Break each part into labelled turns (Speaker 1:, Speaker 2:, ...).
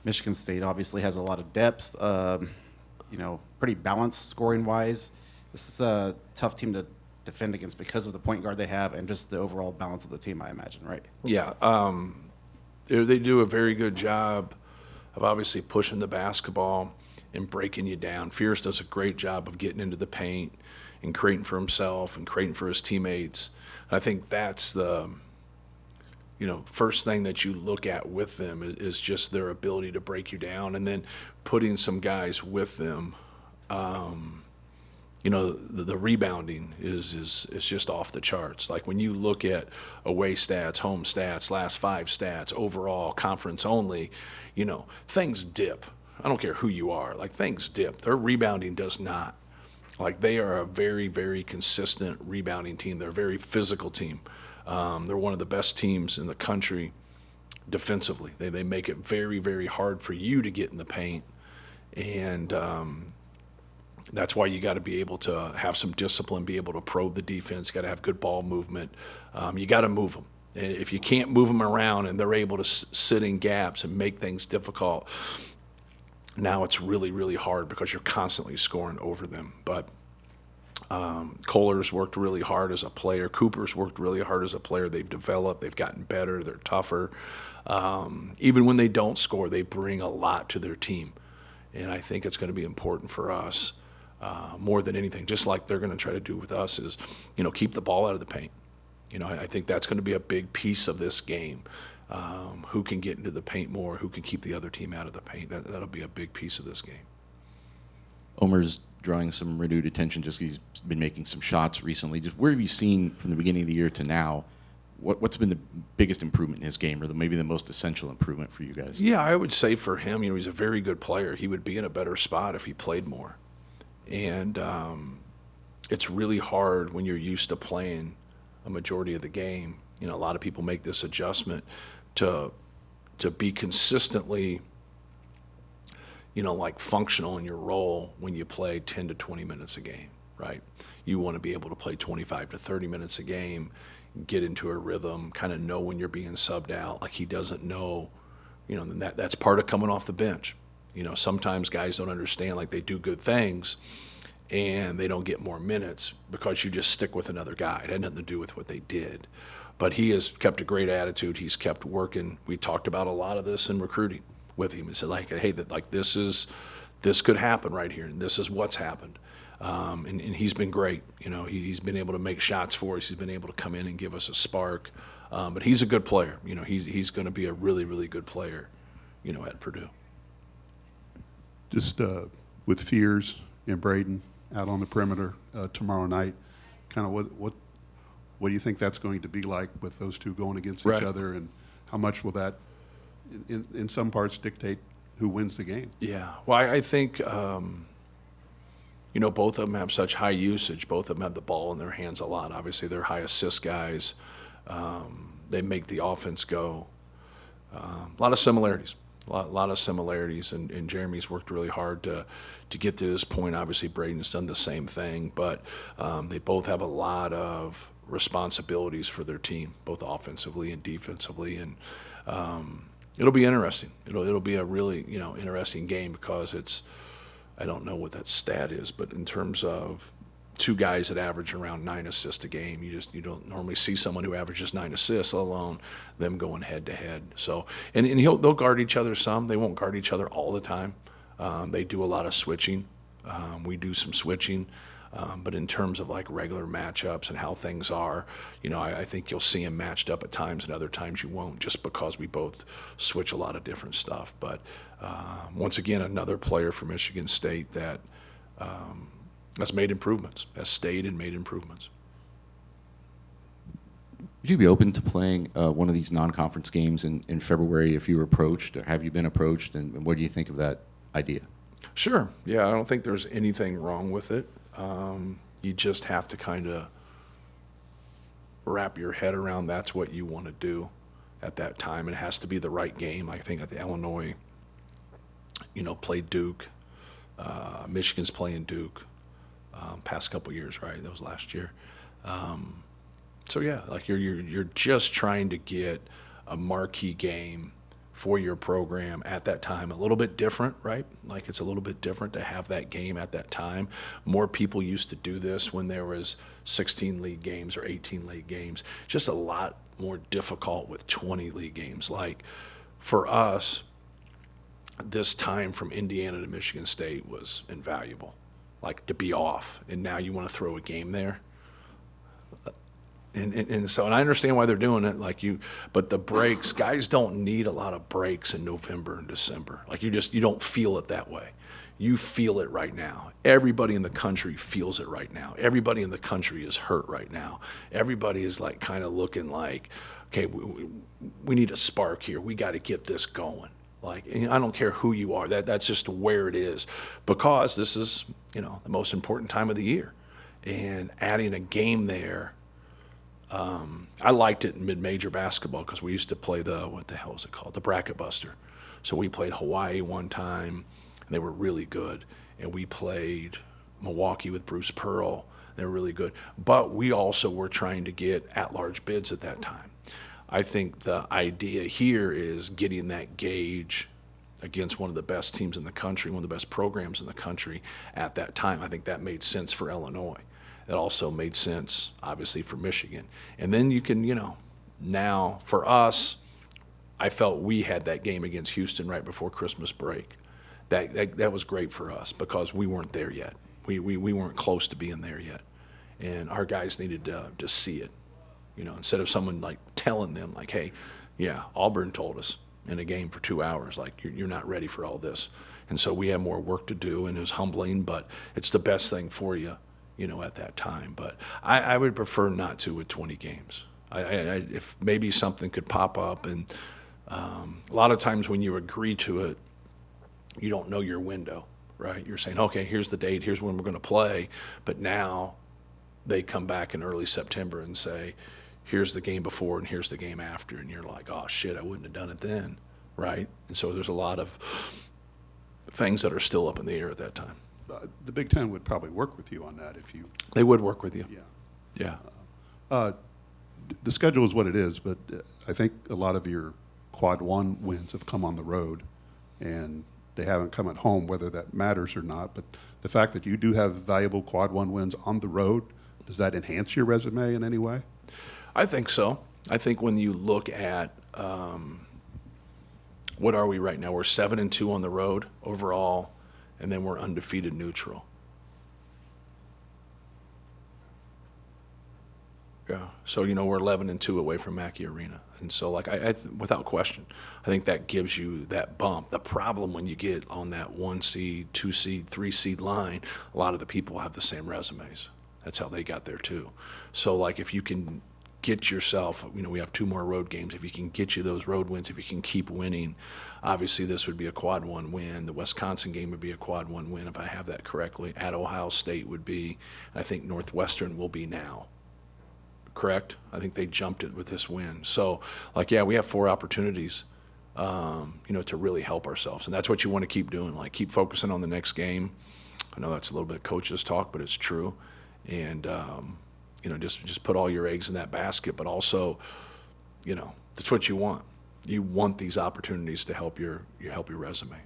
Speaker 1: Michigan State obviously has a lot of depth, pretty balanced scoring wise. This is a tough team to defend against because of the point guard they have and just the overall balance of the team, I imagine, right?
Speaker 2: Yeah, they do a very good job of obviously pushing the basketball and breaking you down. Fierce does a great job of getting into the paint and creating for himself and creating for his teammates. I think that's the first thing that you look at with them is just their ability to break you down, and then putting some guys with them. The rebounding is just off the charts. Like when you look at away stats, home stats, last five stats, overall, conference only, things dip. I don't care who you are. Like things dip. Their rebounding does not. Like they are a very, very consistent rebounding team. They're a very physical team. They're one of the best teams in the country defensively. They make it very, very hard for you to get in the paint. And that's why you got to be able to have some discipline, be able to probe the defense, got to have good ball movement. You got to move them. And if you can't move them around and they're able to sit in gaps and make things difficult, now it's really, really hard because you're constantly scoring over them. But Kohler's worked really hard as a player. Cooper's worked really hard as a player. They've developed. They've gotten better. They're tougher. Even when they don't score, they bring a lot to their team. And I think it's going to be important for us more than anything, just like they're going to try to do with us, is, keep the ball out of the paint. I think that's going to be a big piece of this game. Who can get into the paint more, who can keep the other team out of the paint. That'll be a big piece of this game.
Speaker 3: Omer's drawing some renewed attention just because he's been making some shots recently. Just where have you seen from the beginning of the year to now, what's been the biggest improvement in his game, or maybe the most essential improvement for you guys?
Speaker 2: Yeah, I would say for him, he's a very good player. He would be in a better spot if he played more. And it's really hard when you're used to playing a majority of the game. A lot of people make this adjustment to be consistently, functional in your role when you play 10 to 20 minutes a game, right? You want to be able to play 25 to 30 minutes a game, get into a rhythm, kind of know when you're being subbed out. Like he doesn't know, and that's part of coming off the bench. Sometimes guys don't understand, like they do good things and they don't get more minutes because you just stick with another guy. It had nothing to do with what they did. But he has kept a great attitude. He's kept working. We talked about a lot of this in recruiting with him. He said, hey, this could happen right here, and this is what's happened. And he's been great. He's been able to make shots for us. He's been able to come in and give us a spark. But he's a good player. He's going to be a really, really good player, at Purdue.
Speaker 4: Just with Fears and Braden out on the perimeter tomorrow night, kind of what do you think that's going to be like with those two going against each other, and how much will that, in some parts, dictate who wins the game?
Speaker 2: Yeah, well, I think, both of them have such high usage. Both of them have the ball in their hands a lot. Obviously, they're high assist guys. They make the offense go. A lot of similarities. A lot of similarities, and Jeremy's worked really hard to get to this point. Obviously, Braden's done the same thing, but they both have a lot of responsibilities for their team, both offensively and defensively, and it'll be interesting. It'll be a really interesting game because I don't know what that stat is, but in terms of two guys that average around 9 assists a game, you don't normally see someone who averages 9 assists, let alone them going head to head. So and they'll guard each other some. They won't guard each other all the time. They do a lot of switching. We do some switching. But in terms of like regular matchups and how things are, I think you'll see them matched up at times, and other times you won't, just because we both switch a lot of different stuff. But once again, another player for Michigan State that has made improvements, has stayed and made improvements.
Speaker 3: Would you be open to playing one of these non-conference games in February if you were approached, or have you been approached, and what do you think of that idea?
Speaker 2: Sure. Yeah, I don't think there's anything wrong with it. You just have to kind of wrap your head around that's what you want to do at that time. It has to be the right game. I think at the Illinois, played Duke. Michigan's playing Duke. Past couple years, right? That was last year. So yeah, like you're just trying to get a marquee game for your program at that time. A little bit different, right? Like it's a little bit different to have that game at that time. More people used to do this when there was 16 league games or 18 league games. Just a lot more difficult with 20 league games. Like for us, this time from Indiana to Michigan State was invaluable. Like to be off, and now you want to throw a game there. And so I understand why they're doing it, but the breaks, guys don't need a lot of breaks in November and December. Like you don't feel it that way. You feel it right now. Everybody in the country feels it right now. Everybody in the country is hurt right now. Everybody is like kind of looking like, okay, we need a spark here. We got to get this going. Like, and I don't care who you are. That's just where it is, because this is, the most important time of the year, and adding a game there. I liked it in mid-major basketball because we used to play what the hell is it called? The Bracket Buster. So we played Hawaii one time, and they were really good. And we played Milwaukee with Bruce Pearl. They were really good. But we also were trying to get at-large bids at that time. I think the idea here is getting that gauge against one of the best teams in the country, one of the best programs in the country at that time. I think that made sense for Illinois. It also made sense, obviously, for Michigan. And then you can, now for us, I felt we had that game against Houston right before Christmas break. That was great for us because we weren't there yet. We weren't close to being there yet. And our guys needed to see it, instead of someone like telling them like, hey, yeah, Auburn told us in a game for 2 hours, like you're not ready for all this. And so we had more work to do, and it was humbling, but it's the best thing for you. At that time. But I would prefer not to with 20 games. If maybe something could pop up, and a lot of times when you agree to it, you don't know your window, right? You're saying, okay, here's the date, here's when we're going to play, but now they come back in early September and say, here's the game before and here's the game after, and you're like, oh shit, I wouldn't have done it then, right? And so there's a lot of things that are still up in the air at that time.
Speaker 4: The Big Ten would probably work with you on that if you.
Speaker 2: They would work with you.
Speaker 4: Yeah.
Speaker 2: Yeah.
Speaker 4: The schedule is what it is, but I think a lot of your quad one wins have come on the road, and they haven't come at home, whether that matters or not. But the fact that you do have valuable quad one wins on the road, does that enhance your resume in any way?
Speaker 2: I think so. I think when you look at what are we right now? We're 7-2 on the road overall. And then we're undefeated neutral. Yeah. So, we're 11-2 away from Mackey Arena. And so, I without question, I think that gives you that bump. The problem when you get on that 1 seed, 2 seed, 3 seed line, a lot of the people have the same resumes. That's how they got there too. So, if you can get yourself, we have 2 more road games. If you can get you those road wins, if you can keep winning, obviously this would be a quad one win. The Wisconsin game would be a quad one win if I have that correctly. At Ohio State would be, I think Northwestern will be now. Correct? I think they jumped it with this win. So, we have 4 opportunities, to really help ourselves. And that's what you want to keep doing. Keep focusing on the next game. I know that's a little bit coach's talk, but it's true. And, just put all your eggs in that basket, but also, that's what you want. You want these opportunities to help your resume.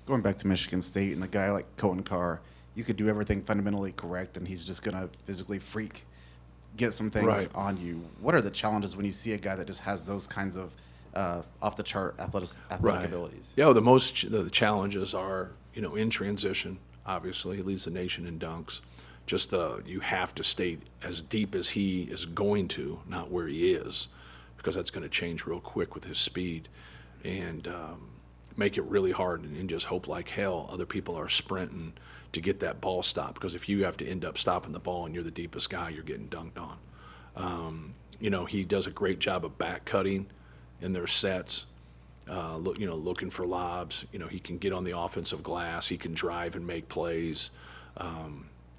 Speaker 1: Going back to Michigan State and a guy like Cohen Carr, you could do everything fundamentally correct, and he's just going to physically get some things on you. What are the challenges when you see a guy that just has those kinds of off-the-chart athletic abilities?
Speaker 2: Yeah, the challenges are, in transition, obviously. He leads the nation in dunks. Just you have to stay as deep as he is going to, not where he is, because that's going to change real quick with his speed, and make it really hard and just hope like hell other people are sprinting to get that ball stopped, because if you have to end up stopping the ball and you're the deepest guy, you're getting dunked on. He does a great job of back cutting in their sets, looking for lobs. He can get on the offensive glass. He can drive and make plays.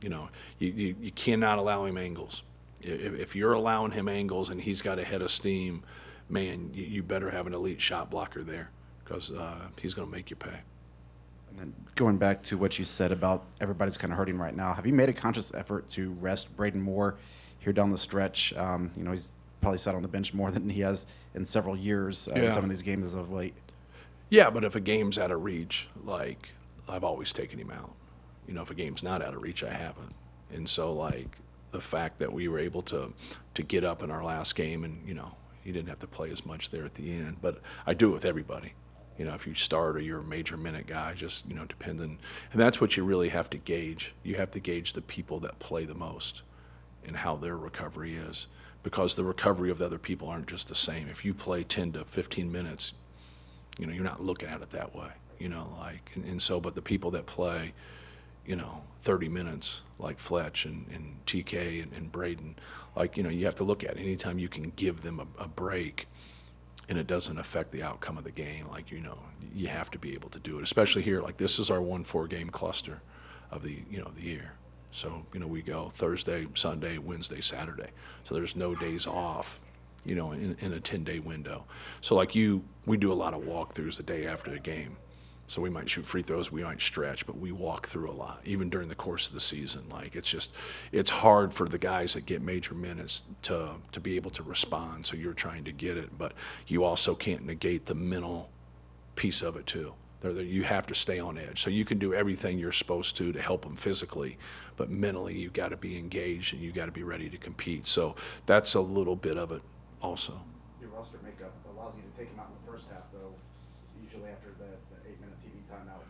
Speaker 2: You cannot allow him angles. If you're allowing him angles and he's got a head of steam, man, you better have an elite shot blocker there, because he's going to make you pay.
Speaker 1: And then going back to what you said about everybody's kind of hurting right now, have you made a conscious effort to rest Braden Moore here down the stretch? He's probably sat on the bench more than he has in several years in
Speaker 2: Yeah.
Speaker 1: some of these games as of late.
Speaker 2: Yeah, but if a game's out of reach, like, I've always taken him out. You know, if a game's not out of reach, I haven't. And so, like, the fact that we were able to get up in our last game and, you know, he didn't have to play as much there at the end. But I do it with everybody. You know, if you start or you're a major minute guy, just, you know, depending. And that's what you really have to gauge. You have to gauge the people that play the most and how their recovery is. Because the recovery of the other people aren't just the same. If you play 10 to 15 minutes, you know, you're not looking at it that way. You know, like, and so, but the people that play, you know, 30 minutes, like Fletch and TK and Braden, like, you know, you have to look at it. Anytime you can give them a break and it doesn't affect the outcome of the game, like, you know, you have to be able to do it, especially here. Like, this is our 1-4 game cluster of the, you know, the year. So, you know, we go Thursday, Sunday, Wednesday, Saturday. So there's no days off, you know, in a 10-day window. So, like, we do a lot of walkthroughs the day after the game. So we might shoot free throws, we might stretch, but we walk through a lot, even during the course of the season. Like, it's hard for the guys that get major minutes to be able to respond, so you're trying to get it, but you also can't negate the mental piece of it too. You have to stay on edge. So you can do everything you're supposed to help them physically, but mentally you've got to be engaged and you've got to be ready to compete. So that's a little bit of it also.
Speaker 1: Your roster makeup allows you to take him out in the first half, though, usually after the 8-minute TV timeout.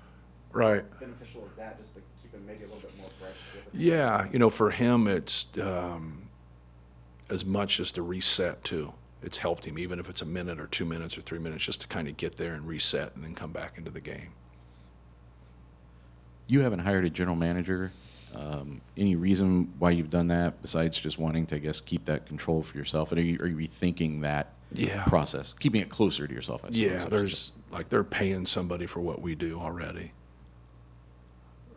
Speaker 2: Right.
Speaker 1: How beneficial is that, just to keep him maybe a little bit more fresh?
Speaker 2: Yeah, you know, for him, it's as much as to reset too. It's helped him, even if it's a minute or 2 minutes or 3 minutes, just to kind of get there and reset and then come back into the game.
Speaker 3: You haven't hired a general manager. Any reason why you've done that besides just wanting to, I guess, keep that control for yourself? And are you rethinking that process, keeping it closer to yourself? I suppose.
Speaker 2: Yeah, there's like they're paying somebody for what we do already,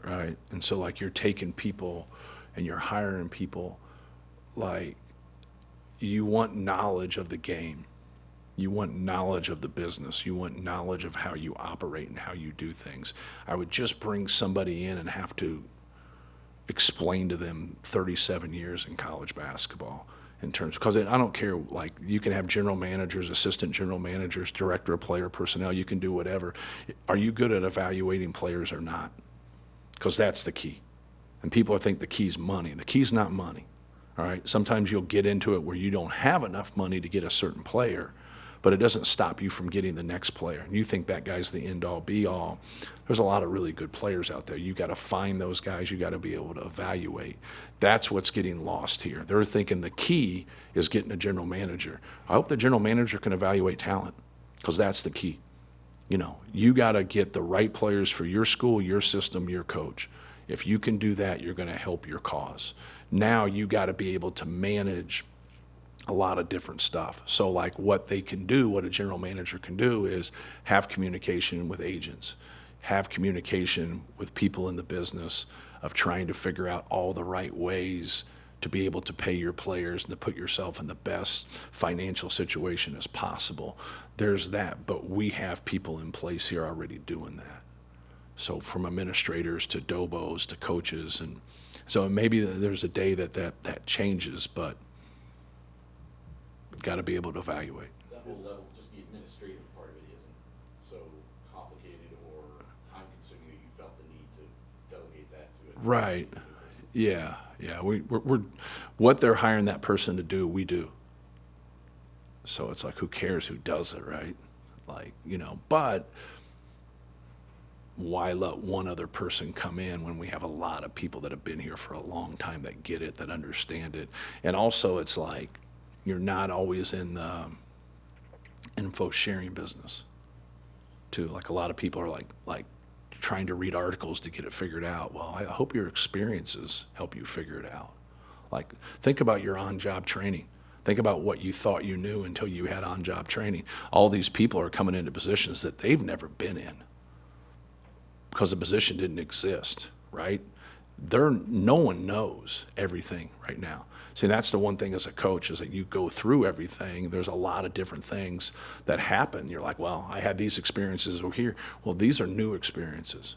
Speaker 2: right? And so, like, you're taking people and you're hiring people, like, you want knowledge of the game. You want knowledge of the business. You want knowledge of how you operate and how you do things. I would just bring somebody in and have to explain to them 37 years in college basketball in terms, because I don't care, like, you can have general managers, assistant general managers, director of player personnel, you can do whatever. Are you good at evaluating players or not? Because that's the key. And people think the key's money. The key's not money. All right, sometimes you'll get into it where you don't have enough money to get a certain player, but it doesn't stop you from getting the next player. And you think that guy's the end-all, be-all. There's a lot of really good players out there. You got to find those guys. You got to be able to evaluate. That's what's getting lost here. They're thinking the key is getting a general manager. I hope the general manager can evaluate talent, because that's the key. You know, you got to get the right players for your school, your system, your coach. If you can do that, you're going to help your cause. Now you got to be able to manage a lot of different stuff. So, like, what they can do, what a general manager can do, is have communication with agents, have communication with people in the business of trying to figure out all the right ways to be able to pay your players and to put yourself in the best financial situation as possible. There's that, but we have people in place here already doing that. So from administrators to dobos to coaches, and so maybe there's a day that changes, but got to be able to evaluate.
Speaker 3: That whole level, just the administrative part of it isn't so complicated or time-consuming that you felt the need to delegate that to it.
Speaker 2: Right. Yeah. We're what they're hiring that person to do, we do. So it's like, who cares who does it, right? Like, you know, but why let one other person come in when we have a lot of people that have been here for a long time that get it, that understand it? And also, it's like, you're not always in the info sharing business too. Like, a lot of people are like trying to read articles to get it figured out. Well, I hope your experiences help you figure it out. Like, think about your on-job training. Think about what you thought you knew until you had on-job training. All these people are coming into positions that they've never been in because the position didn't exist, right? No one knows everything right now. See, that's the one thing as a coach, is that you go through everything. There's a lot of different things that happen. You're like, well, I had these experiences over here. Well, these are new experiences.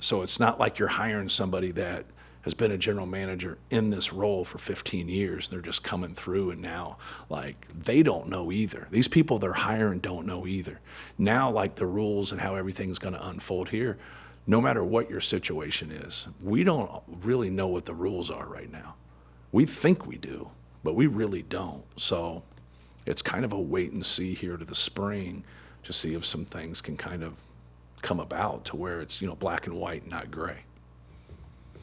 Speaker 2: So it's not like you're hiring somebody that has been a general manager in this role for 15 years. They're just coming through, and now, like, they don't know either. These people they're hiring don't know either. Now, like, the rules and how everything's going to unfold here, no matter what your situation is, we don't really know what the rules are right now. We think we do, but we really don't. So it's kind of a wait and see here to the spring to see if some things can kind of come about to where it's, black and white, not gray.